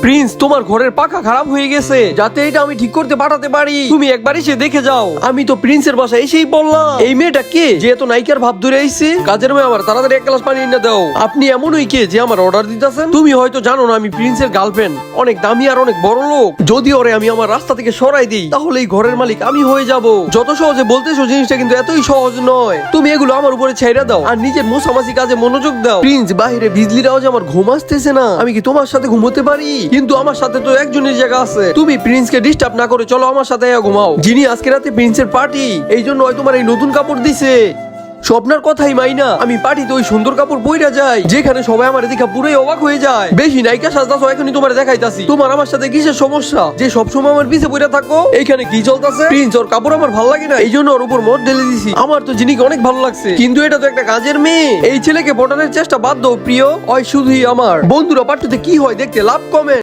Prince, তোমার ঘরের পাখা খারাপ হয়ে গেছে, যাতে এটা আমি ঠিক করতে পাঠাতে পারি। তুমি একবার এসে দেখে যাও। আমি তো প্রিন্সের বাসায় এসেই বললাম। এই মেয়েটা কে যে এত নায়িকার ভাব ধরে আইছে? কাজের মেয়ে আমার, তাড়াতাড়ি এক গ্লাস পানি এনে দাও। আপনি এমনই কে যে আমার অর্ডার দিতেছেন? তুমি হয়তো জানো না আমি প্রিন্সের গার্লফ্রেন্ড, অনেক দামি আর অনেক বড় লোক। যদি ওরে আমি আমার রাস্তা থেকে সরাই দিই, তাহলে এই ঘরের মালিক আমি হয়ে যাব। যত সহজে বলতেছো, জিনিসটা কিন্তু এতই সহজ নয়। তুমি এগুলো আমার উপরে ছেড়ে দাও আর নিজের মোছামাছি কাজে মনোযোগ দাও। প্রিন্স, বাহিরে বিজলির আওয়াজে আমার ঘুম আসতেছে না। আমি কি তোমার সাথে ঘুমোতে পারি? কিন্তু আমার সাথে তো একজনের জায়গা আছে। তুমি প্রিন্সকে ডিস্টার্ব না করে চলো আমার সাথে ঘুমাও। যিনি আজকে রাতে প্রিন্সের পার্টি, এই জন্য হয় তোমার এই নতুন কাপড় দিছে। স্বপ্নার কথাই মাইনা, আমি পার্টিতে ওই সুন্দর কাপড় পইরা যাই, যেখানে সবাই আমার দেখা পুরোই অবাক হয়ে যায়। বেশি নায়িকা সাজতাছো, এখনই তোমার দেখাইতাছি। তোমার আমার সাথে কিসের সমস্যা যে সবসময় আমার পিছে পইরা থাকো? এইখানে কি চলতেছে? প্রিন্স, ওর কাপড় আমার ভালো লাগে না, এই জন্য ওর উপর মদ ঢেলে দিছি। আমার তো জিনিকে অনেক ভালো লাগছে, কিন্তু এটা তো একটা কাজের মেয়ে। এই ছেলেকে পটানোর চেষ্টা বাদ দাও প্রিয়, ওই শুধুই আমার বন্ধুরা। পার্টিতে কি হয় দেখতে লাভ কমে।